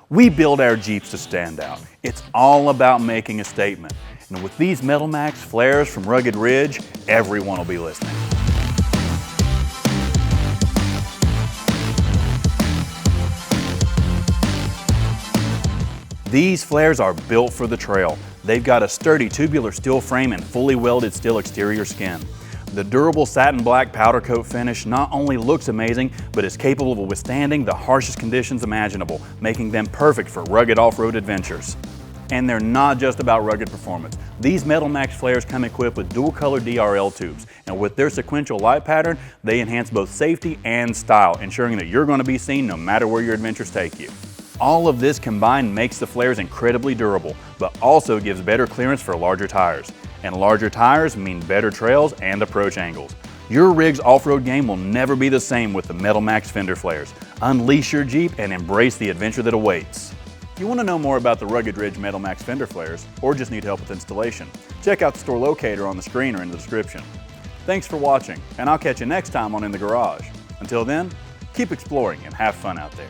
We build our Jeeps to stand out. It's all about making a statement. And with these Metal Max flares from Rugged Ridge, everyone will be listening. These flares are built for the trail. They've got a sturdy tubular steel frame and fully welded steel exterior skin. The durable satin black powder coat finish not only looks amazing, but is capable of withstanding the harshest conditions imaginable, making them perfect for rugged off-road adventures. And they're not just about rugged performance. These Metal Max flares come equipped with dual-color DRL tubes, and with their sequential light pattern, they enhance both safety and style, ensuring that you're going to be seen no matter where your adventures take you. All of this combined makes the flares incredibly durable, but also gives better clearance for larger tires. And larger tires mean better trails and approach angles. Your rig's off-road game will never be the same with the Metal Max Fender flares. Unleash your Jeep and embrace the adventure that awaits. If you want to know more about the Rugged Ridge Metal Max Fender flares, or just need help with installation, check out the store locator on the screen or in the description. Thanks for watching, and I'll catch you next time on In the Garage. Until then, keep exploring and have fun out there.